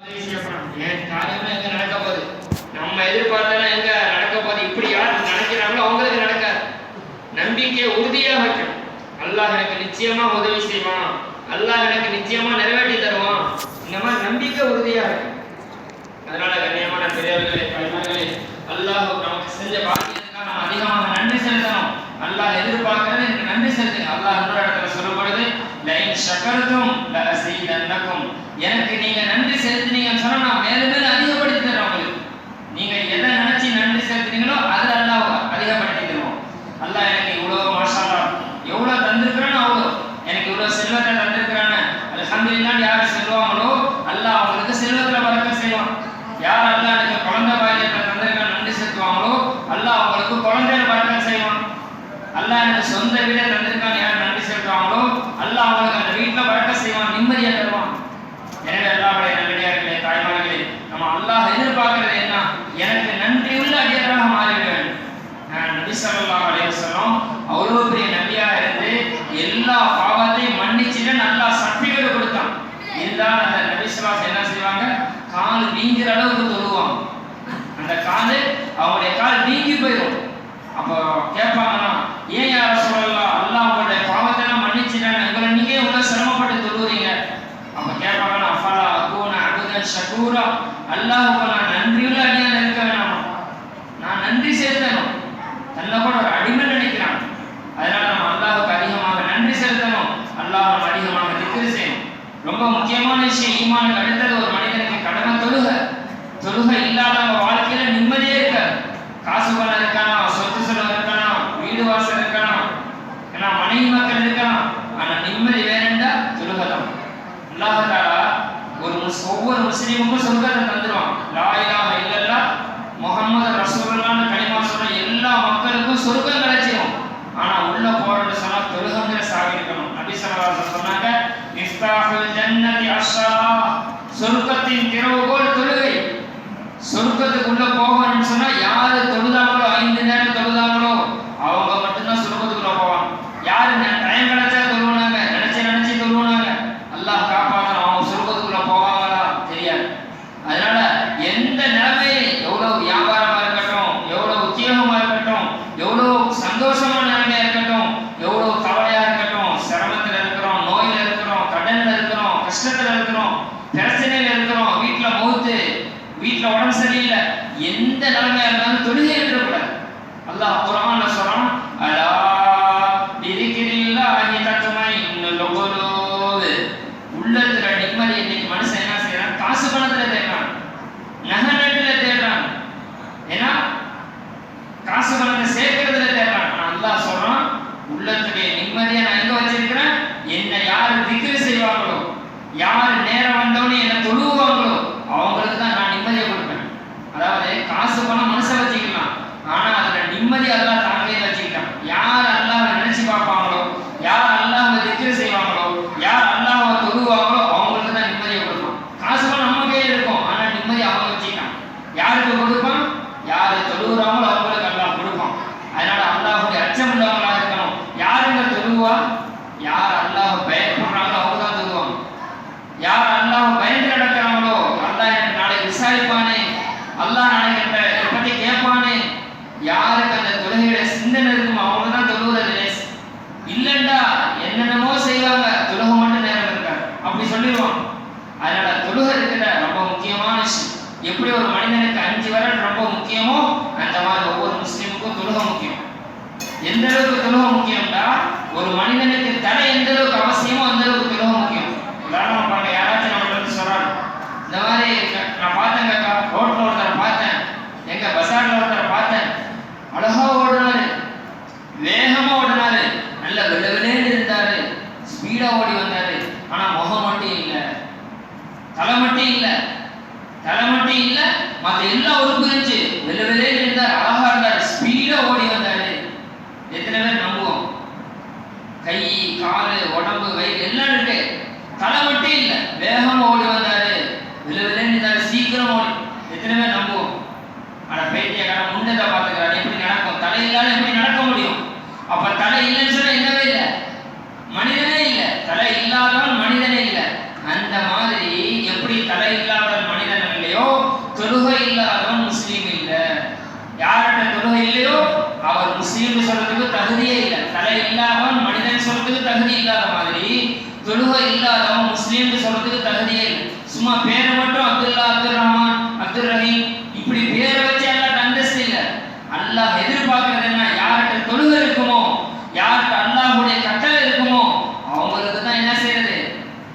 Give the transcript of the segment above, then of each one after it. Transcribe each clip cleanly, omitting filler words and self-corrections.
காரியமே எங்க நடக்க போகுது, நம்ம எதிர்பார்த்தா எங்க நடக்க போகுது, இப்படி யார் நினைக்கிறாங்களோ அவங்களுக்கு நடக்காது. நம்பிக்கையை உறுதியாக வைக்கணும். அல்லாஹ் எனக்கு நிச்சயமா உதவி செய்வான், அல்லாஹ் எனக்கு நிச்சயமா நிறைவேற்றி தருவான், இந்த மாதிரி நம்பிக்கை உறுதியாக இருக்கும். அதனால கண்ணியமான பெரியவர்களே, கல்விகளே, அல்லாஹ் நமக்கு செஞ்ச பாக்கியத்துக்காக நம்ம அதிகமாக நன்றி செலுத்தணும். அல்லாஹ் எதிர்பார்க்கிறது எனக்கு நன்றி செலுத்துங்க. அல்லாஹ் இன்னொரு இடத்துல சொல்லப்படுது, லைன் ஷகர்தும் லஅஸீதன்னகும், எனக்கு நீங்க நன்றி செலுத்தினீங்கன்னு சொன்னா நான் மேலும் மேலும் அதிகப்படுத்தி தருவேன் உங்களுக்கு. நீங்க எதை நினைச்சு நன்றி செலுத்தினீங்களோ அதுல அல்லாஹ் அதிகப்படுத்தி தருவோம். அல்லாஹ் எனக்கு இவ்வளவு மாஷாஅல்லாஹ் எவ்வளவு தந்திருக்கிறானோ அவ்வளோ, எனக்கு இவ்வளவு செல்வத்தை தந்திருக்கிறானே அல்ஹம்துலில்லாஹ் யார் சொல்லுவாங்களோ அல்லாஹ் அவங்களுக்கு செல்வத்துல பரக்கத் செய்வான். யார் அல்லாஹ் எனக்கு குழந்தை பாக்கியத்தை தந்திருக்கான நன்றி செலுத்துவாங்களோ அல்லாஹ் அவங்களுக்கு குழந்தையில பரக்கத் செய்வான். அல்லாஹ் எனக்கு சொந்த வீடை தந்திருக்கான் யார் நன்றி செலுத்துவாங்களோ அல்லாஹ் அவங்களுக்கு அந்த வீட்டுல பரக்கத் செய்வான், நிம்மதியை தருவான். எனவே அல்லாஹ்வுடைய நல்லடியார்களே, தாய்மார்களே, நம்ம அல்லாஹ் எதிர்பார்க்கிறது என்ன? எனக்கு நன்றி உள்ள அடியாராக மாறிட வேண்டும். நபி ஸல்லல்லாஹு அலைஹி வஸல்லம் அவ்வளவு பெரிய நபியா இருந்து எல்லா பாவத்தையும் மன்னிச்சுட்டு நல்லா சர்டிஃபிகேட் கொடுத்தான். இருந்தாலும் அந்த நபி ஸல்லல்லாஹு என்ன செய்வாங்க, கால் வீங்குற அளவுக்கு தொழுவாங்க. அந்த கால் அவங்களுடைய கால் வீங்கி போயிடும். அப்போ கேட்பாங்கன்னா, ஏன் யா ரசூலல்லாஹ் அல்லாஹ் உங்களுடைய பாவத்தை எல்லாம் மன்னிச்சுட்டானே, உங்களை நீங்க இவ்வளவு சிரமப்பட்டு தொழுவீங்க? அப்ப கேட்பாங்கன்னா, அஃபலா அகூன அபுதன் ஷகூரா, அல்லாஹ்வுக்கு நான் நன்றியுள்ள அடியான் இருக்க வேணாமா? நான் நன்றி செலுத்தணும். தன்னை கூட ஒரு அடிமை நினைக்கிறான். அதனால நம்ம அல்லாஹ்வுக்கு அதிகமாக நன்றி செலுத்தணும், அல்லாஹ்வை அதிகமாக திக்ர் செய்யணும். ரொம்ப முக்கியமான விஷயம், ஈமானுக்கு அடுத்தது ஒரு மனிதனுக்கு கடமை தொழுகை. தொழுகை இல்லாதவங்க வாழ்க்கையில நிம்மதியே இருக்காது. காசு பணம் இருக்கலாம், சொத்து செலவு இருக்கலாம், வீடு வாசல் இருக்கலாம், ஏன்னா மனைவி மக்கள் இருக்கலாம், ஆனா நிம்மதி வேறெண்டா தொழுகை தான். அல்லாஹ் தஆலா ஒவ்வொரு முஸ்லீமுக்கும் சொர்க்கத்தை தந்துருவான். லா இலாஹ இல்லல்லாஹ் முஹம்மது ரசூலுல்லாஹ்னு கலிமா சொன்ன எல்லா மக்களுக்கும் சொர்க்கம் கிடைச்சிடும். ஆனா உள்ள போறன்னு சொன்னா தொழுகைங்கிற சாவி இருக்கணும். நபி ஸல்லல்லாஹு அலைஹி வஸல்லம் சொன்னாங்க, மிஃப்தாஹுல் ஜன்னதி அஸ்ஸலாஹ், சொர்க்கத்தின் திறவுகோல் தொழுகை. சொர்க்கத்துக்குள்ள போகணும்னு சொன்னா யாரு தொழுதாங்களோ, 5 நேரம் தொழுதாங்களோ அவங்க மட்டும்தான் சொர்க்கத்துக்குள்ள போவாங்க. யாரு டைம் கிடைச்சா தொழுவாங்க, நினைச்சு தொழுவாங்க, அல்லாஹ் காப்பாற்றணும், அவங்க சொர்க்கத்துக்குள்ள போவாங்களா தெரியாது. அதனால எந்த நிலைமையை, எவ்வளவு வியாபாரமா இருக்கட்டும், எவ்வளவு உத்தியோகமா இருக்கட்டும், எவ்வளவு சந்தோஷமான நிலைமையா இருக்கட்டும், எவ்வளவு கவலையா இருக்கட்டும், சிரமத்துல இருக்கிறோம், நோயில இருக்கிறோம், கடன்ல இருக்கிறோம், கஷ்டத்துல இருக்கிறோம், பிரச்சனையில இருக்கிறோம், வீட்டுல மௌத்து, வீட்டுல உடம்பு சரியில்லை, எந்த நிலைமையா இருந்தாலும் தொழுகை இருக்கக்கூடாது. அல்லாஹ் குர்ஆன்ல சொல்றான், அலா பிதிக்ரில்லாஹி தத்மைஇன்னுல் குலூப், உள்ளத்துல நிம்மதி. இன்னைக்கு மனுஷன் என்ன செய்யறான்? காசு பணத்துல தேடுறான், நகை நட்டுல தேடுறான், ஏன்னா காசு பணத்தை சேர்க்கிறதுல தேடுறான். அல்லாஹ் சொல்றான், உள்ளத்துடைய நிம்மதியை நான் எங்க வச்சிருக்கிறேன்? என்னை யாரு திக்ர் செய்வாங்களோ, யாரு நேரம் வந்தவனே என்ன தொழுவாங்களோ அவங்களுக்கு தான் நான் நிம்மதியை கொடுப்பேன். அதாவது காசு பணம் மனுஷன் வச்சுக்கலாம், ஆனா அதுல நிம்மதி அல்லாஹ் தாங்களே வச்சுக்கிட்டான். யார் அல்லாஹ்வை நினைச்சு பார்ப்பாங்களோ, யார் அல்லாஹ்வை திக்ர் செய்வாங்களோ, யார் அல்லாஹ்வை தொழுவாங்களோ அவங்களுக்கு தான் நிம்மதியை கொடுப்பான். காசு பணம் நம்ம கையில் இருக்கும், ஆனா நிம்மதி அவங்க வச்சுக்கிட்டான். யாருக்கு கொடுப்பான்? யாரு தொழுகிறாங்களோ அவங்களுக்கு அல்லாஹ் கொடுப்பான். அதனால அல்லாஹ்வுடைய அச்சம் உள்ளவங்களா இருக்கணும். யாருங்க தொழுவா? யார் அல்லாஹ் பயப்படுறாங்களோ அவங்க தான் தொழுவாங்க. யார் அல்லாஹ் பயந்து நடக்கிறாங்களோ, அல்லாஹ் எனக்கு நாளைக்கு விசாரிப்பானே, அல்லாஹ் நாளைக்கு இதை பத்தி கேட்பானே, யாருக்கு அந்த தொழுகையோட சிந்தனை இருக்குமோ அவங்க தான் தொழுகிறது லேஸ். இல்லைண்டா என்னென்னமோ செய்வாங்க, தொழுகை மட்டும் நேரம் இருக்காது, அப்படி சொல்லிடுவாங்க. அதனால தொழுகை இருக்கிற ரொம்ப முக்கியமான விஷயம். எப்படி ஒரு மனிதனுக்கு 5 விரல் ரொம்ப முக்கியமோ அந்த மாதிரி ஒவ்வொரு முஸ்லீமுக்கும் தொழுகை முக்கியம். எந்த அளவுக்கு தொழுகை முக்கியம்டா, ஒரு மனிதனுக்கு தலை எந்த அளவுக்கு அவசியமோ அந்த அளவுக்கு தொழுகை முக்கியம். உதாரணமா பாருங்க, யாராச்சும் நம்மள்ட்ட வந்து சொல்றாரு, இந்த மாதிரி நான் பார்த்தேன் காக்கா, ரோட்ல ஒருத்தரை பார்த்தேன், எங்க பஸார்ல ஒருத்தரை பார்த்தேன், அழகா ஓடினாரு, வேகமா ஓடினாரு, நல்ல வெள்ளவெளேன்னு இருந்தாரு, ஸ்பீடா ஓடி வந்தாரு, ஆனா முகம் மட்டும் இல்லை, தலை மட்டும் இல்லை, மற்ற எல்லா உறுப்பு இருந்துச்சு, வெள்ளவெளேன்னு இருந்தார், அழகா இருந்தார், ஸ்பீடா ஓடி வந்தாரு. எத்தனை பேர் நம்புவோம்? கை, காலு, உடம்பு, வயிறு எல்லாம் இருக்கு, தலை மட்டும் இல்லை, வேகமா ஓடி வந்தாரு, வெள்ளவெளேன்னு இருந்தாரு, சீக்கிரம் ஓடி. எத்தனை பேர் நம்புவோம்? ஆனா பைத்தியக்காரன் முன்னதை பார்த்துக்கிறான், எப்படி நடக்கும்? தலை இல்லாத எப்படி நடக்க முடியும்? அப்ப தலை இல்லைன்னு சொன்னா என்னவே இல்லை, மனிதனே இல்லை. தலை இல்லாதவன் மனிதனே இல்லை. அந்த மாதிரி எப்படி தலை இல்லாதவன் தொழுகை இல்லாதவன் முஸ்லீம் இல்லை. யார்கிட்ட தொழுகை இல்லையோ அவர் முஸ்லீம் சொல்றதுக்கு தகுதியே இல்லை. தலை இல்லாதவன் மனிதன் சொல்றதுக்கு தகுதி இல்லாத மாதிரி தொழுகை இல்லாதவன் முஸ்லீம் சொல்றதுக்கு தகுதியே இல்லை. சும்மா பேரை மட்டும் அப்துல்லா, அப்துல் ரஹ்மான், அப்துல் ரஹீம் இப்படி பேரை வச்சு எல்லாம் அந்தஸ்து இல்லை. அல்லாஹ் எதிர்பார்க்கறது என்ன? யார்கிட்ட தொழுகை இருக்குமோ, யார்கிட்ட அல்லாஹ்வுடைய கட்டளை இருக்குமோ அவங்களுக்கு தான் என்ன செய்யறது,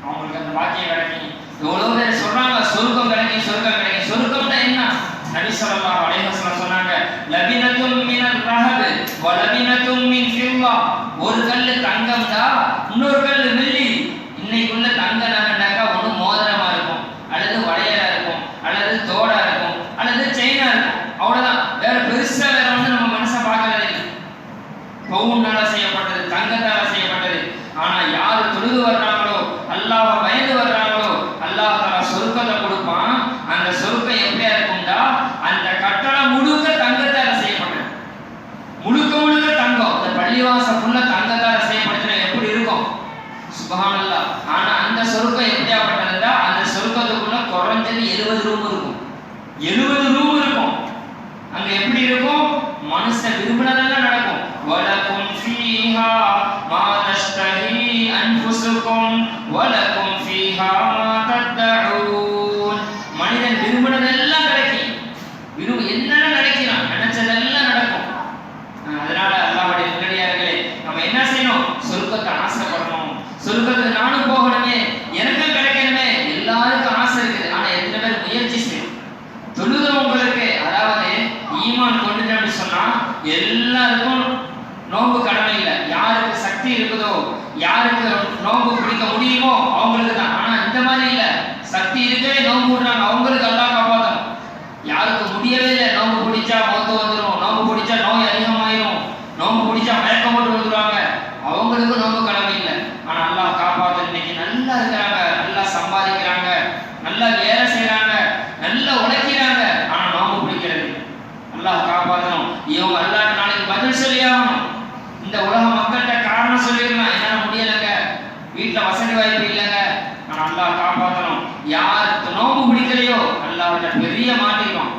அவங்களுக்கு அந்த வாக்கியம் கிடைக்கும். எவ்வளவு பேர் சொல்றாங்க சொர்க்கம் கிடைக்கும், சொர்க்கம் கிடைக்கும். சொர்க்கம்னா என்ன? நபி ஸல்லல்லாஹு அலைஹி வஸல்லம் சொன்னாங்க, லபினத்தும் மினல் ரஹப் வ லபினத்தும் மின் ஃபில்லா. ஒரு கல்லு தங்கம்டா, இன்னொரு கல்லு வெள்ளி. இன்னைக்குள்ள தங்க நகைனாக்கா ஒண்ணு மோதிரமா இருக்கும், அல்லது வளையலா இருக்கும், அல்லது தோடா இருக்கும், அல்லது செயினா இருக்கும். அவ்வளவுதான். வேற பெருசா வேற வந்து நம்ம மனசை பார்க்கறது இல்லை. பவுனால செய்யப்பட்டது, தங்கத்தால செய்யப்பட்டது. ஆனா யாரு தொழுது வர்றாங்களோ, அல்லாஹ்வை பயந்து வர்றாங்களோ, அல்லாஹ் தஆலா சொர்க்கத்தை கொடுப்பான். அந்த சொர்க்கம் எப்படியா இருக்கும்டா, அந்த கட்டடம் முழுக்க தங்கத்தால செய்யப்பட்டது, முழுக்க முழுக்க தங்கம். அந்த பள்ளிவாசல் ஃபுல்லா தங்கத்தால செய்யப்பட்டதுன்னா எப்படி இருக்கும்? சுப்ஹானல்லாஹ். ஆனா அந்த சொர்க்கம் எப்படியாப்பட்டதுடா, அந்த சொர்க்கத்துக்குள்ள குறைஞ்சது 70 ரூம் இருக்கும். 70 ரூம் இருக்கும். அங்க எப்படி இருக்கும்? மனுஷன் விரும்பினதெல்லாம் நடக்கும். வலக்கும் ஃபீஹா மா தஷ்தஹி அன்ஃபுசுக்கும் வலக்கும் ஃபீஹா மா தத்தஊன். மனிதன் விரும்பினதெல்லாம் கிடைக்கும். என்னென்ன நினைக்கிறான், நினைச்சதெல்லாம் நடக்கும். அதனால அல்லாஹ்வுடைய நல்லடியார்களே, நம்ம என்ன செய்யணும்? சொர்க்கத்தை ஆசைப்படணும். சொர்க்கத்துக்கு நானும் போகணுமே, எனக்கும் கிடைக்கணுமே. எல்லாருக்கும் ஆசை இருக்குது. ஆனா எத்தனை பேர் முயற்சி செய்யணும்? தொழுதவங்களுக்கு, அதாவது ஈமான் கொண்டுட்டோம்னு சொன்னா எல்லாருக்கும் நோன்பு கடமை இல்லை. யாருக்கு சக்தி இருக்குதோ, யாருக்கு நோன்பு பிடிக்க முடியுமோ அவங்களுக்கு தான். ஆனா இந்த மாதிரி இல்ல, சக்தி இருக்கவே நோன்பு விடுறாங்க, அவங்களுக்கு அல்லாஹ் காப்பாற்றணும். யாருக்கு முடியவே இல்லை, நோன்பு பிடிச்சா மௌத்து வந்துடும், நோன்பு பிடிச்சா நோய் அதிகமாயிரும், நோன்பு பிடிச்சா மயக்கம் போட்டு வந்துடுவாங்க, அவங்களுக்கு நோன்பு கடமை இல்லை. ஆனா அல்லாஹ் காப்பாற்ற. இன்னைக்கு நல்லா இருக்கிறாங்க, நல்லா சம்பாதிக்கிறாங்க, நல்லா வேலை செய்யறாங்க, நல்லா உழைக்கிறாங்க. ஆனா நோன்பு பிடிக்கிறது. அல்லாஹ் காப்பாற்றணும். இவங்க அல்லாஹ் நாளைக்கு பதில் சொல்லி ஆகணும். இந்த உலக மக்கள்கிட்ட காரணம் சொல்லிடலாம், என்னால முடியலைங்க, வீட்டுல வசதி வாய்ப்பு இல்லைங்க. ஆனா அல்லாஹ் காப்பாற்றணும். யார் நோன்பு பிடிக்கலையோ அல்லாஹ்விட பெரிய மாட்டிக்கும்.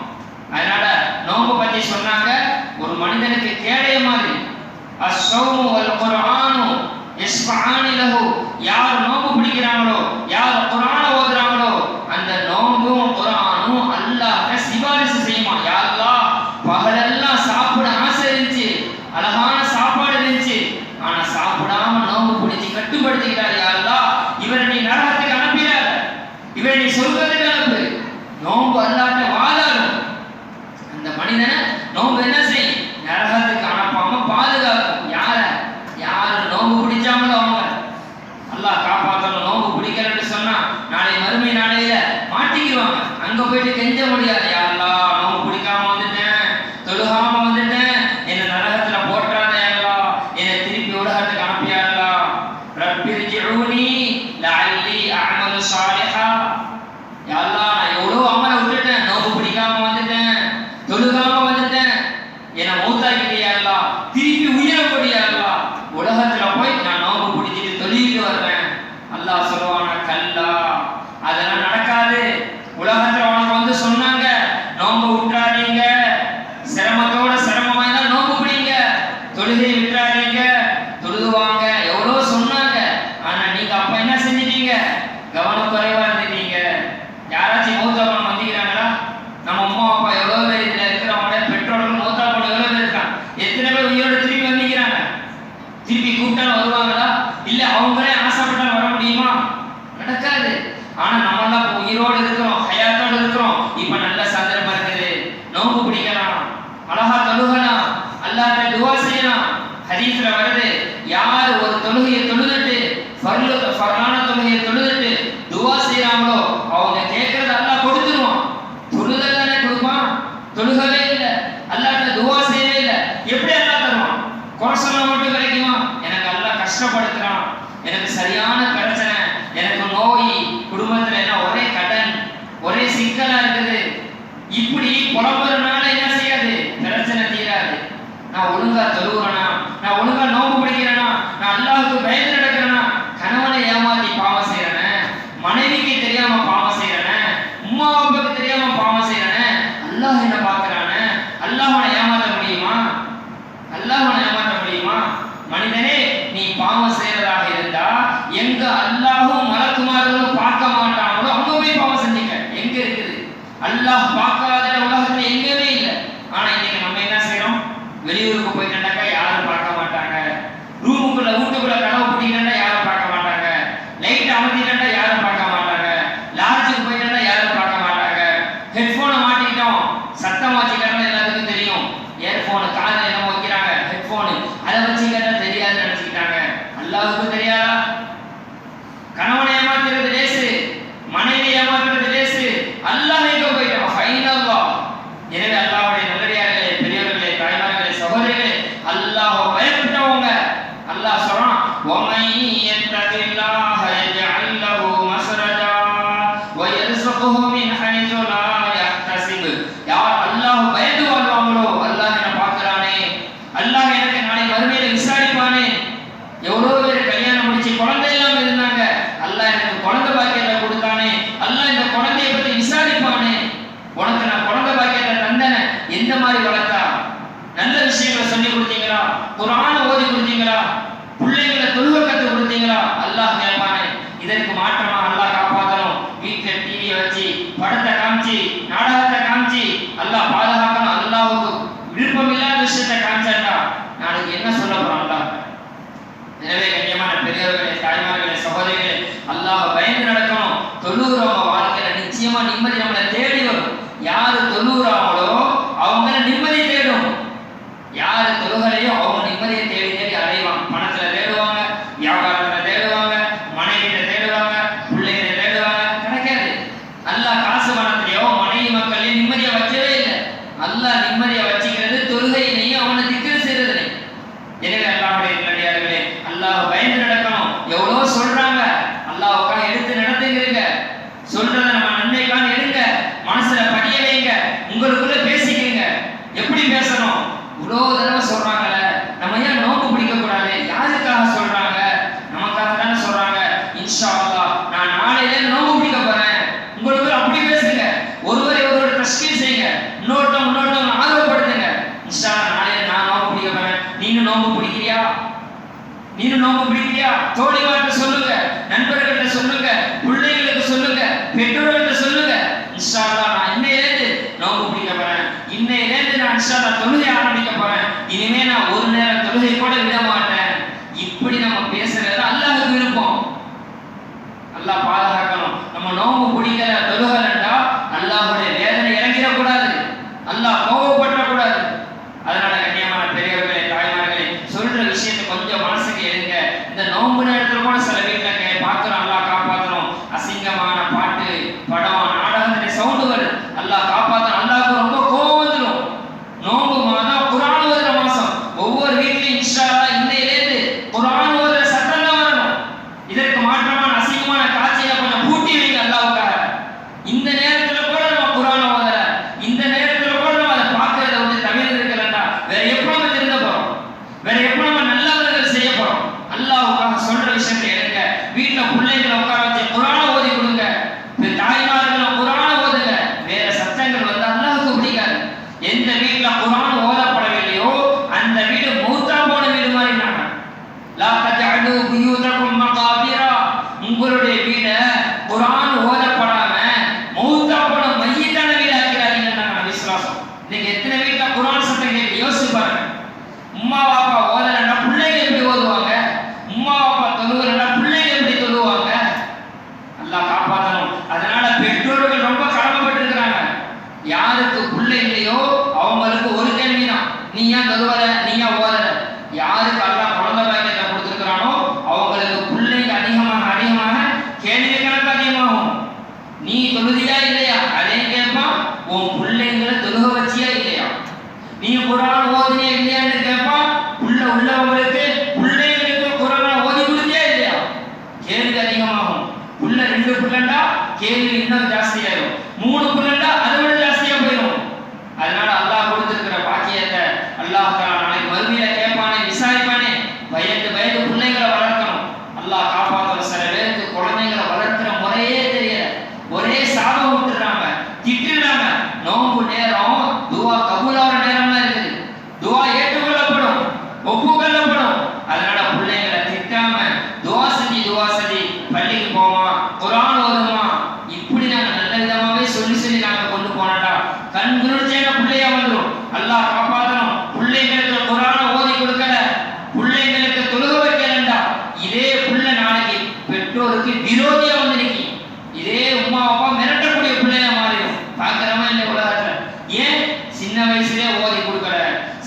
அதனால நோன்பு பத்தி சொன்னாங்க, ஒரு மனிதனுக்கு கேடய மாதிரி. அஸ்ஸௌமு வல் குர்ஆனு யஸ்ஃபஆனி லஹு. யார் நோன்பு பிடிக்கிறாங்களோ, யார் குர்ஆனை ஓதுறாங்களோ, அந்த நோன்பும் குர்ஆனும் அல்லாஹ்ட்ட சிபாரிசு செய்யுமா. யா அல்லாஹ், பகலெல்லாம் சாப்பிட ஆசை இருந்துச்சு, அழகான சாப்பாடு இருந்துச்சு, ஆனா சாப்பிடாம நோன்பு பிடிச்சி கட்டுப்படுத்திக்கிறார். யா அல்லாஹ், இவரை நீ நரகத்துக்கு அனுப்பிடாத, இவரை நீ சொர்க்கத்துக்கு அனுப்பு. நோன்பு அல்லாஹ்ட்ட வாதாடும். அந்த மனிதனை நோன்பு என்ன செய்யும்? நரகத்துக்கு அனுப்பாம பாதுகாக்கும். யாரு நோன்பு பிடிச்சாங்களோ அவங்க. அல்லாஹ் காப்பாற்றணும். நோன்பு பிடிக்கலன்னு சொன்னா நாளை மறுமை நாளையில மாட்டிக்குவாங்க. அங்க போயிட்டு கெஞ்ச முடியாது. யா அல்லாஹ், நோன்பு பிடிக்காம வந்துட்டேன், தொழுகாம வந்துட்டேன், என்ன நரகத்துல போட்டுறாத யா அல்லாஹ், என்னை திருப்பி உலகத்துக்கு அனுப்பியா அல்லாஹ். ரப்பிர்ஜிஊனி லஅல்லி அஅமலு ஸாலிஹா. யா அல்லாஹ், நான் எவ்வளவு அமலை விட்டுட்டேன், நோன்பு பிடிக்காம வந்துட்டேன், தொழுகாம வந்துட்டேன், என்னை மௌத்தாக்கிட்டியா அல்லாஹ், திருப்பி உயிரப்படியா அல்லாஹ், உலகத்துல போய் நான் நோன்பு பிடிச்சிட்டு தொழுகிட்டு வர்றேன். அல்லாஹ் சொல்லுவானா, கல்லா, அதெல்லாம் நடக்காது. உலகத்துல உனக்கு வந்து சொன்னாங்க நோன்பு விட்டுறாதீங்க, சிரமத்தோட சிரமமாய் தான் நோன்பு பிடிங்க, தொழுகை விட்டுறாதீங்க, தொழுதுவாங்க, எவ்வளவு சொன்னாங்க. ஆனா நீங்க அப்ப என்ன செஞ்சிட்டீங்க? கவனக்குறைவா இருந்துட்டீங்க. யாராச்சும் மௌத்தா பண்ண வந்துக்கிறாங்களா? நம்ம அம்மா அப்பா எவ்வளவு பேர் இதுல இருக்கிறவங்க, பெற்றோர்கள் மௌத்தா பண்ண எவ்வளவு பேர் இருக்காங்க? எத்தனை பேர் உயிரோட திருப்பி வந்துக்கிறாங்க? திருப்பி கூப்பிட்டாலும் வருவாங்களா? இல்ல அவங்களே ஆசைப்பட்டாலும் வர முடியுமா? நடக்காது. ஆனா நம்ம எல்லாம் உயிரோடு இருக்கிறோம், ஹயாத்தோடு இருக்கிறோம். இப்ப நல்ல சந்தர்ப்பம் இருக்குது, நோன்பு பிடிக்கலாம், அழகா தொழுகலாம், அல்லாஹ்ட்ட துஆ செய்யலாம். ஹதீஸ்ல வருது, யார் ஒரு தொழுகையை தொழுதுட்டு, ஃபர்லான தொழுகையை தொழுதுட்டு துஆ செய்றாங்களோ அவங்க கேட்கறது அல்லாஹ் கொடுத்துருவான். தொழுதல் தானே கொடுப்பான், தொழுகவே இல்லை, அல்லாஹ்ட்ட துஆ செய்யவே இல்லை, எப்படி அல்லாஹ் தருவான்? குறை சொன்னா மட்டும் கிடைக்குமா? எனக்கு அல்லாஹ் கஷ்டப்படுத்துறான், எனக்கு சரியான பிரச்சனை, எனக்கு நோய், குடும்பத்துல என்ன ஒரே கடன், ஒரே சிக்கலா இருக்குது, இப்படி புலம்புறதுனால என்ன செய்யாது? பிரச்சனை தீராது. நான் ஒழுங்கா தொழுகிறேனா, நான் ஒழுங்கா நோன்பு பிடிக்கிறேனா, நான் அல்லாஹ்வுக்கு பயந்து நடக்கிறேனா, கணவனை ஏமாத்தி பாவம் செய்யறேனே, மனைவிக்கு தெரியாம பாவம் செய்யறேனே, உம்மா அப்பாவுக்கு தெரியாம பாவம் செய்யறேனே, அல்லாஹ் என்ன பார்க்கறானே, அல்லாஹ்வை ஏமாற்ற முடியுமா? அல்லாஹ்வை ஏமாற்ற முடியுமா? மனிதனே, நீ பாவம் செய்யறதாக இருந்தா எங்க அல்லாஹ்வும் மலக்குமார்களும் பார்க்க மாட்டாங்களோ அங்க போய் பாவம் செஞ்சுக்க. எங்க இருக்குது? அல்லாஹ் பார்க்காத உலகத்துல எங்கேயுமே இல்லை. ஆனா இன்னைக்கு நம்ம என்ன செய்யறோம்? வெளியூருக்கு போயிட்டாக்கா யாரும் பார்க்க மாட்டாங்க. வீட்டுக்குள்ள கனவு பிடிக்கலன்னா யாரும் பார்க்க மாட்டாங்க. லைட் அமர்த்திட்டா யாரும் பார்க்க மாட்டாங்க. லாட்ஜுக்கு போயிட்டா யாரும் பார்க்க மாட்டாங்க. ஹெட்போனை மாட்டிக்கிட்டோம், சத்தம் வச்சுக்கிட்டா எல்லாத்துக்கும் தெரியும். இயர்போனு காதுல என்ன வைக்கிறாங்க, ஹெட்போனு, அதை வச்சு கேட்டா தெரியாதுன்னு நினைச்சுக்கிட்டாங்க. அல்லாஹ்வுக்கு தெரியாதா? கணவனை ஏமாத்துறது லேசு, மனைவி ஏமாத்துறது லேசு. அல்லாஹ் எங்க போயிட்டோம்? ஃபைனல்லாஹ். எனவே அல்லாஹ்வுடைய நல்லடியார்களே, பெரியவர்களே, தாய்மார்களே, சகோதரிகளே, அல்லாஹ் பயப்பட்டவங்க அல்லாஹ் சொல்றான், وَمَن يَتَّقِ اللَّهَ يَجْعَل لَّهُ مَخْرَجًا وَيَرْزُقْهُ مِنْ حَيْثُ لَا يَحْتَسِبُ. யார் அல்லாஹ் பயந்து வாழ்வாங்களோ, அல்லாஹ் என்ன பார்க்கறானே, அல்லாஹ் எனக்கு நாளை மறுமையில விசாரிப்பானே. எவ்வளவு பேர் கல்யாணம் முடிச்சு குழந்தை இல்லாம இருந்தாங்க, அல்லாஹ் எனக்கு குழந்தை பாக்கியத்தை கொடுத்தானே, அல்லாஹ் இந்த குழந்தையை பத்தி விசாரிப்பானே. உனக்கு நான் குழந்தை பாக்கியத்தை தந்தேன், எந்த மாதிரி வளர்த்தா? நல்ல விஷயங்களை சொல்லி கொடுத்தீங்களா? குர்ஆனை ஓதி கொடுத்தீங்களா? பிள்ளைகளை தொழுகை கத்து கொடுத்தீங்களா? அல்லாஹ் கேட்பானே. இதற்கு மாற்றமா அல்லாஹ் காப்பாற்றணும். வீட்டுல டிவியை வச்சு, படத்தை காமிச்சு, நாடகத்தை காமிச்சு அல்லாஹ் பாதுகாக்கணும். அல்லாஹ்வுக்கு விருப்பம் இல்லாத விஷயத்தை காமிச்சா நாளைக்கு என்ன சொல்ல போறோம் அல்லாஹ்? எனவே கண்ணியமான பெரியவர்களே, தாய்மார்களே, சகோதரிகளே, அல்லாஹ் பயந்து நடக்கணும். தொழுகிறவங்க வாழ்க்கையில நிச்சயமா நிம்மதி நம்மளை தேடி வரும். யாரு தொழுகிறாங்களோ அவங்க நிம்மதி தேடும். யாரு தொழுகலையோ அவங்க நிம்மதியை தேடி தேடி அடைவாங்க. பணத்துல தேடுவாங்க, வியாபாரத்துல தேடுவாங்க, மனைவியில தேடுவாங்க, பிள்ளைகளை தேடுவாங்க, கிடைக்காது. அல்லாஹ் காசு பணத்திலேயோ மனைவி மக்களையும் நிம்மதியை வைக்கவே இல்லை. அல்லாஹ் நிம்மதியை வச்சுக்கிறது தொழுகையிலையும் அவனை திக்ர் செய்யறதுலே. எனவே அல்லாஹ்வுடைய நல்லடியார்களே, அல்லாஹ் பயந்து நடக்கணும். எவ்வளோ சொல்றாங்க, அல்லாஹ்வுக்காக எடுத்து நடந்துங்கிறீங்க. சொல்றத நம்ம நன்மைக்கான எடுங்க, மனசுல படிய வைங்க, உங்களுக்குள்ள பேசிக்கிறீங்க. எப்படி பேசணும்? இவ்வளோ தடவை சொல்றாங்கல்ல, நம்ம ஏன் நோன்பு பிடிக்க கூடாது? யாருக்காக சொல்றாங்க? நமக்காக தானே சொல்றாங்க. இன்ஷா அல்லாஹ் நான் நாளையில நோன்பு பிடிக்க போறேன். உங்களுக்கு அப்படி பேசுங்க, ஒருவரை ஒருவர் தஸ்கீர் செய்யுங்க, இன்னொருத்தவங்க ஆர்வப்படுத்துங்க. இன்ஷா அல்லாஹ் நாளையில நான் நோன்பு பிடிக்க போறேன். நீங்க நோன்பு பிடிக்கிறியா? தோழிமார்கிட்ட சொல்லுங்க, நண்பர்கள்ட்ட சொல்லுங்க, பிள்ளைகளுக்கு சொல்லுங்க, பெற்றோர்கள்ட்ட சொல்லுங்க. இன்ஷா அல்லாஹ் நான் இன்னையிலேருந்து நோன்பு பிடிக்க போறேன். இன்னையிலேருந்து நான் இன்ஷா அல்லாஹ் தொழுகை ஆரம்பிக்க போறேன். இனிமே நான் ஒரு நேரம் தொழுகை கூட விட மாட்டேன். இப்படி நம்ம பேசுறது அல்லாஹ்வுக்கு விருப்பம். அல்லாஹ் பாதுகாக்கணும். நம்ம நோன்பு பிடிக்கல, தொழுகலண்டா அல்லாஹ்வுடைய வேதனை இறங்கிடக்கூடாது, அல்லாஹ் கோபப்படக்கூடாது. அதனால கண்ணியமான பெரியவர்களே, தாய்மார்களே, சொல்ற விஷயத்தை கொஞ்சம் மனசுக்கு எடுங்க. இந்த நோன்பு நேரத்தில் கூட சில வீட்டில் பார்க்கிறோம், அல்லாஹ் காப்பாற்றணும். அசிங்கமான பாட்டு, படம், நாடகத்துடைய சவுண்டு வருது. அல்லாஹ் காப்பாற்றணும். அல்லாஹ்வுக்கு ரொம்ப கோபம் வந்துடும். நோன்பு மாதம் குர்ஆன் ஓதுற மாசம். ஒவ்வொரு வீட்லையும் இன்ஷா அல்லாஹ் இன்னையிலேருந்து குர்ஆன் ஓதுற சத்தம் தான் வரணும். இதற்கு மாற்றமான அசிங்கமான காட்சியை கொஞ்சம் பூட்டி வைங்க அல்லாஹ்வுக்காக. இந்த நேரத்தில் கூட நம்ம குர்ஆன் ஓதல, இந்த நேரத்தில் கூட நம்ம அதை பார்க்கறத வந்து தவிர்த்து இருக்கலண்டா வேற எப்போ நம்ம திருந்த போறோம்? வேற எப்போ நம்ம நல்லவர்கள் செய்ய போறோம்? அல்லாஹ்வுக்காக சொல்ற விஷயத்தை எடுங்க. வீட்டுல பிள்ளைகளை உட்கார வச்சு குர்ஆனை ஓதி கொடுங்க. தாய்மார்களும் குர்ஆனை ஓதுங்க. வேற சத்தங்கள் வந்து அல்லாஹ்வுக்கு பிடிக்காது. எந்த வீட்டுல குர்ஆன் ஓதப்படவில்லையோ அந்த வீடு மௌத்தா போன வீடு மாதிரி. நாங்க லா தஜஅலு புயூதகும் மகாபிரா, உங்களுடைய வீட குர்ஆன் ஓதப்படாம மௌத்தா போன மையத்தான வீடு ஆக்கிறாதீங்கன்னு விசுவாசம். நீங்க எத்தனை வீட்டுல குர்ஆன் சத்தம் கேட்டு யோசிச்சு பாருங்க. உம்மா பாப்பா ஓதலன்னா பிள்ளைங்க எப்படி ஓதுவாங்க? உம்மா பாப்பா தொழுவலன்னா பிள்ளைங்க எப்படி தொழுவாங்க? அல்லாஹ் காப்பாற்றணும். அதனால பெற்றோர்கள் ரொம்ப கடமைப்பட்டு இருக்கிறாங்க. யாருக்கு பிள்ளை இல்லையோ அவங்களுக்கு ஒரு கேள்விதான், நீ ஏன் தொழுவல, நீ ஏன் ஓதல? யாருக்கு அல்லாஹ் குழந்தை பாக்கியத்தை கொடுத்துருக்கிறானோ அவங்களுக்கு பிள்ளைங்க அதிகமாக கேள்வி கணக்கு அதிகமாகும். நீ தொழுதியா இல்லையா அதையும் கேட்பான். உன் பிள்ளைங்களை தொழுக வச்சியா இல்லையா? நீ குர்ஆன் ஓதினியா இல்லையான்னு கேட்பான். உள்ளவங்களுக்கு பிள்ளைங்களுக்கு குர்ஆன் ஓதி கொடுத்தியா இல்லையா? கேள்வி அதிகமாகும். புள்ள 2 புள்ளண்டா கேள்வி இன்னும் ஜாஸ்தியாயிரும். 3 புள்ளண்டா அதை விட ஜாஸ்தியா போயிடும். அதனால அல்லாஹ் கொடுத்திருக்கிற பாக்கியத்தை அல்லாஹ் தஆலா நாளைக்கு மறுமையில கேட்பானே, விசாரிப்பானே. பயந்து பிள்ளைகளை வளர்க்கணும். அல்லாஹ் காப்பாற்றணும். சில பேருக்கு குழந்தைங்களை வளர்க்கிற முறையே தெரியல, ஒரே சாபம் விட்டுறாங்க, திட்டுறாங்க. நோன்பு நேரம் துவா கபூலான நேரம்லாம் இருக்குது. துவா ஏற்றுக்கொள்ளப்படும், ஒப்புக்கொள்ளப்படும். அதனால பிள்ளைங்களை திட்டாம துவா செஞ்சு பள்ளிக்கு போமா, குர்ஆன் ஓதுமா, இப்படி நாங்க நல்ல விதமாவே சொல்லி நாங்க கொண்டு போனடா கண் குளிர்ச்சியான பிள்ளையா வந்துடும். அல்லாஹ் காப்பாற்றணும். பிள்ளைங்களுக்கு குர்ஆனை ஓதி கொடுக்கல, பிள்ளைங்களுக்கு தொழுக வைக்கலண்டா இதே புள்ள நாளைக்கு பெற்றோருக்கு விரோதியா வந்து நிற்கி. இதே உமா அப்பா மிரட்டக்கூடிய பிள்ளையா மாறிடும். பார்க்கிறவன் இல்லை உலகத்துல. ஏன் சின்ன வயசுலயே ஓதி கொடுக்கல,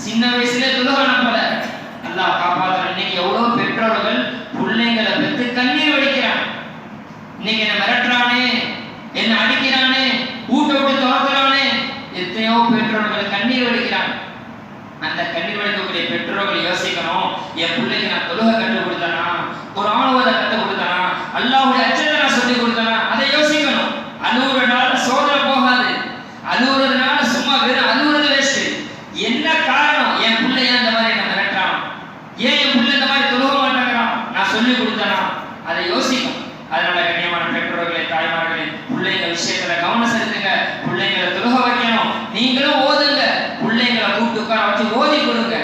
சின்ன வயசுலயே தொழுக அனுப்பல. அல்லாஹ் காப்பாற்றணும். இன்னைக்கு எவ்வளவு பெற்றோர்கள் பிள்ளைங்களை பெற்று கண்ணீர் வடிக்கிறான். இன்னைக்கு என்ன மிரட்டுறானே, என்ன அடிக்கிறானே, ஊட்ட விட்டு துரத்துறானே, எத்தனையோ பெற்றோர்கள் கண்ணீர் வடிக்கிறான். அந்த கண்ணீர் வடிக்கக்கூடிய பெற்றோர்கள் யோசிக்கணும், என் பிள்ளைக்கு நான் தொழுகை கற்றுக் கொடுத்தனா, குர்ஆன் ஓத கற்றுக் கொடுத்தனா, அல்லாஹ்வுடைய அச்சத்தை நான் சொல்லிக் கொடுத்தனா, அதை யோசிக்கணும். அழுவுறதுனால சோதனை போகாது. அழுவுறதுனால சும்மா வெறும் அழுவுறது வேஸ்ட். என்ன காரணம்? என் பிள்ளைய அந்த மாதிரி என்ன மிரட்டுறான், ஏன் என் பிள்ளை இந்த மாதிரி தொழுக மாட்டேங்கிறான், நான் சொல்லிக் கொடுத்தனா, அதை யோசிக்கும். அதனால கண்ணியமான பெற்றோர்களே, தாய்மார்களே, பிள்ளைங்க விஷயத்துல கவனம் செலுத்துங்க. பிள்ளைங்களை தொழுக வைக்கணும். நீங்களும் ஓதுங்க. பிள்ளைங்களை கூப்பிட்டு உட்கார வச்சு ஓதி கொடுங்க.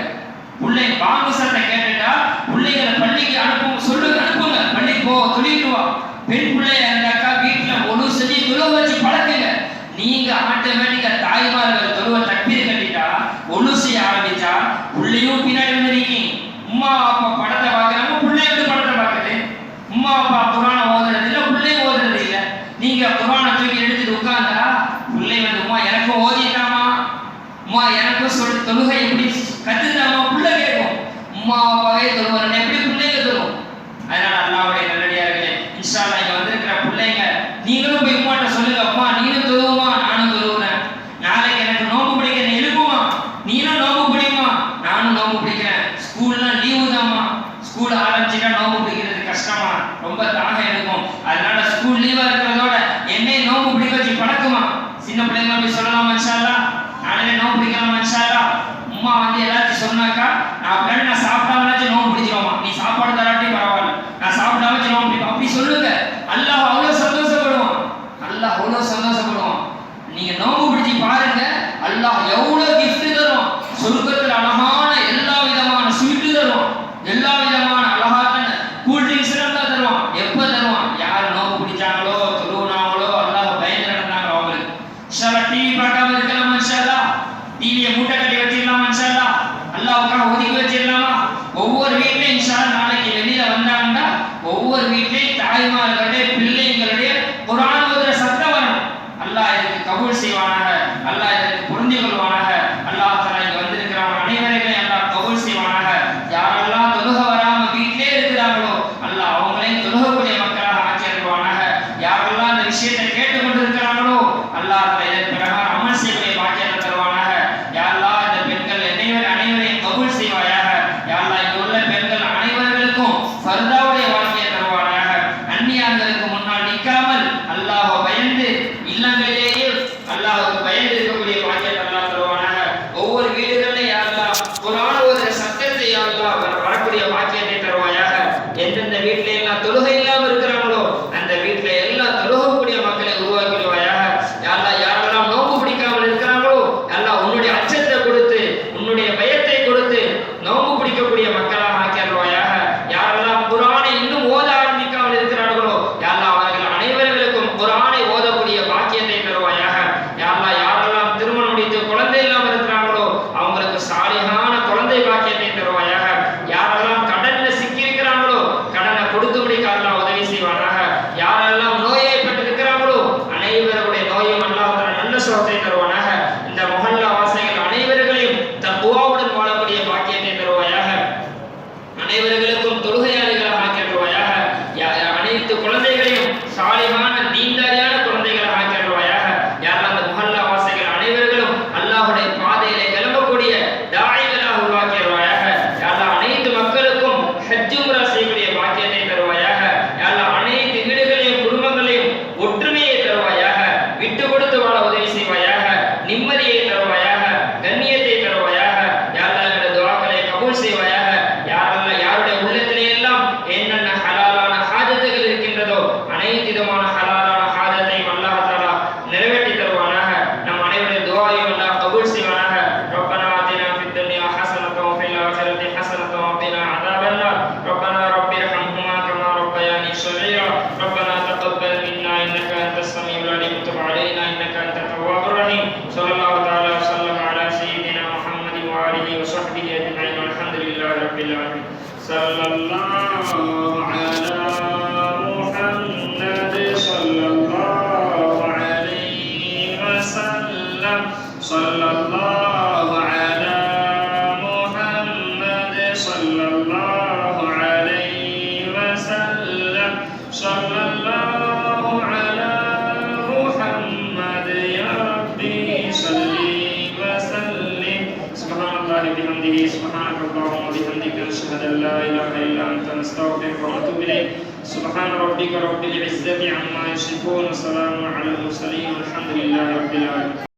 பிள்ளைங்க பாங்கு சத்தம் கேட்டுட்டா பிள்ளைங்களை பள்ளிக்கு சொல்லுங்க, அனுப்புங்க. பள்ளிக்கு போ, தொழிட்டு வா. பெண் பிள்ளையா இருந்தாக்கா வீட்டுல ஒழு செஞ்சு தொழுக வச்சு பழக்குங்க. நீங்க ஆட்டோமேட்டிக்கா தாய்மார்கள் தொழுவ தக்பீர் கட்டிட்டா ஒழு செய்ய ஆரம்பிச்சா பிள்ளையும் பின்னாடி வந்து நிற்கும். உம்மா அப்பா படத்தை பார்க்கறாங்க, பிள்ளை எப்படி படத்தை பார்க்குது? உம்மா அப்பா குர்ஆனை ஓதுறது இல்லை, பிள்ளையும் ஓதுறது இல்லை. நீங்க குர்ஆனை தூக்கி எடுத்துட்டு உட்கார்ந்தா பிள்ளை வந்து உம்மா எனக்கும் ஓதிட்டாமா, உம்மா எனக்கும் தொழுகை எப்படி கத்துதாமா பிள்ளை கேட்கும். உம்மா அப்பாவே தொழுவாங்க, எப்படி பிள்ளைங்க தொழுவும்? அதனால அல்லாஹ்வுடைய நல்லடியார்களே, இன்ஷா அல்லாஹ் இங்க வந்திருக்கிற பிள்ளைங்க நீங்களும் போய் உம்மாட்ட சொல்லுங்க, அம்மா நீனும் தொழுவுமா, நானும் தொழுவுறேன். நாளைக்கு எனக்கு நோம்பு பிடிக்க எழுப்புமா, நீனும் நோம்பு பிடிக்குமா, நானும் நோம்பு பிடிக்கிறேன். ஸ்கூல்லாம் லீவு தான்மா, ஸ்கூல் ஆரம்பிச்சுட்டா நோம்பு பிடிக்கிறது கஷ்டமா, ரொம்ப தாகம் இருக்கும். அதனால ஸ்கூல் லீவா இருக்கிறதோட என்னை நோம்பு பிடிக்க வச்சு பழக்குமா. சின்ன பிள்ளைங்க போய் சொல்லலாமா இன்ஷா அல்லாஹ், நாளைக்கு நோம்பு பிடிக்கலாமா இன்ஷா அல்லாஹ். உம்மா வந்து எல்லாத்தையும் சொன்னாக்கா நான் சாப்பிடாமலாச்சும் நோம்பு பிடிச்சிருவோமா, நீ சாப்பாடு தராட்டி பரவாயில்ல, நான் சாப்பிடாமச்சு நோம்பு பிடிப்போம் அப்படி சொல்லுங்க. அல்லாஹ் அவ்வளவு சந்தோஷப்படுவான். அல்லாஹ் அவ்வளவு சந்தோஷப்படுவான். நீங்க நோம்பு பிடிச்சி பாருங்க, அல்லாஹ் எவ்வளவு கிஃப்ட் தரும். சொர்க்கத்தில் அழகான எல்லா விதமான ஸ்வீட்டு தரும், எல்லா விதமான அழகான கூல் ட்ரிங்க்ஸ் எல்லாம் தருவான். எப்ப தருவான்? யார் நோம்பு பிடிச்சாங்களோ, தொழுவுனாங்களோ, அல்லாஹ் பயந்து நடந்தாங்களோ அவங்களுக்கு. இன்ஷாஅல்லாஹ் டிவி பார்க்காம இருக்கலாமா இன்ஷா அல்லாஹ், டிவியை மூட்டை கட்டி வச்சிடலாமா இன்ஷா அல்லாஹ், அல்லாஹ்வுக்காக ஒதுக்கி வச்சிடலாமா. ஒவ்வொரு வீட்லையும் இன்ஷா அல்லாஹ் நாளைக்கு வெளியில வந்தாங்கன்னா ஒவ்வொரு வீட்லையும் தாய்மார்களுடைய பிள்ளைங்களுடைய குர்ஆன் ஓதுற சத்தம் வரணும். அல்லாஹ் இதுக்கு கபூல் செய்வானாக, அல்லாஹ் இதற்கு பொருந்தி கொள்வானாக. அல்லாஹ் தஆலா இங்க வந்திருக்கிறவங்க அனைவரையும் அல்லாஹ் கபூல் செய்வானாக. யாரெல்லாம் தொழுக வராம வீட்டிலே இருக்கிறாங்களோ அல்லாஹ் அவங்களையும் தொழுகக்கூடிய மக்களாக ஆக்கி அருள்வானாக. யாரெல்லாம் இந்த விஷயத்தை கேட்டுக்கொண்டு இருக்கிறாங்களோ அல்லாஹ் தஆலா இதற்கு பிரகாரம் அமல் செய்யக்கூடிய பாக்கியத்தை தருவானாக. யா அல்லாஹ் இந்த பெண்கள் அனைவரையும் கபூல் செய்வாயாக. யா அல்லாஹ் இங்க உள்ள பெண்கள் அனைவர்களுக்கும் ஃபர்தாவுடைய வாழ்க்கையை தருவானாக. அந்நியார்களுக்கு முன்னால் நிற்காமல் அல்லாஹ்வை பயந்து இல்லங்களிலேயே அல்லாஹ்வுக்கு பயந்து இருக்கக்கூடிய பாக்கியத்தை அல்லாஹ் தருவானாக. ஒவ்வொரு வீடுகளிலும் யா அல்லாஹ் குர்ஆன் ஓதுற சத்தத்தை யா அல்லாஹ் வரக்கூடிய பாக்கியத்தை தருவாயாக. எந்தெந்த வீட்டில எல்லாம் தொழுகை இல்லாமல் இருக்கிறாங்களோ அந்த வீட்டில எல்லாம் தொழுகக்கூடிய மக்களை உருவாக்கி விடுவாயாக. யா அல்லாஹ் யாரெல்லாம் நோம்பு பிடிக்காமல் இருக்கிறாங்களோ அல்லாஹ் உன்னுடைய அச்சத்தை கொடுத்து உன்னுடைய பயத்தை கொடுத்து நோம்பு பிடிக்கக்கூடிய மக்களாக ஆக்கி அருள்வாயாக. யாரெல்லாம் குர்ஆனை இன்னும் ஓத ஆரம்பிக்காமல் இருக்கிறார்களோ யா அல்லாஹ் அவர்கள் அனைவர்களுக்கும் குர்ஆனை ஓதக்கூடிய பாக்கியத்தை தருவாயாக. யா அல்லாஹ் யாரெல்லாம் திருமணம் முடித்து குழந்தை இல்லாமல் இருக்கிறாங்களோ அவங்களுக்கு சாலிஹான குழந்தை பாக்கியத்தை தருவாயாக. யாரெல்லாம் கடன்ல சிக்கி இருக்கிறாங்களோ கடனை கொடுத்து முடிக்க அல்லாஹ் உதவி செய்வானாக. யாரெல்லாம் நோயை பெற்றிருக்கிறாங்களோ அனைவருடைய நோயும் அல்லாஹ் தஆலா நல்ல சுகத்தை தருவானாக. இந்த முஹல்லா வாசிகள் அனைவர்களையும் தக்வாவுடன் வாழக்கூடிய பாக்கியத்தை தருவாயாக. அனைவர்களுக்கும் தொழுகையாளிகளாக ஆக்கி அருள்வாயாக. அனைத்து குழந்தைகளையும் சாலிஹான தீன்தாரியான குழந்தைகளாக ஆக்கி அருள்வாயாக. யாரெல்லாம் அந்த முஹல்லா வாசிகள் அனைவர்களும் அல்லாஹ்வுடைய பாதையிலே கிளம்பக்கூடிய தாயிகளாக உருவாக்கி அருள்வாயாக. யாரெல்லாம் அனைத்து மக்களுக்கும் ஹஜ் உம்ரா செய்யக்கூடிய பாக்கியத்தை தருவாயாக. யாரெல்லாம் அனைத்து வீடுகளையும் குடும்பங்களையும் ஒற்றுமையை தருவாயாக. விட்டு கொடுத்து வாழ உதவி செய்வாயாக. التواب الرحيم. صلى الله تعالى وسلم على سيدنا محمد وآله وصحبه أجمعين والحمد لله رب العالمين. صلى الله على محمد صلى الله عليه وسلم. صلى الله على محمد صلى الله عليه وسلم. صلى الله على محمد يا ربي صل وسلم. سبحان الله بحمده سبحانك اللهم وبحمدك نشهد ان لا اله الا انت نستغفرك ونتوب اليك. سبحان ربك رب العزة عما يصفون وسلام على المرسلين والحمد لله رب العالمين.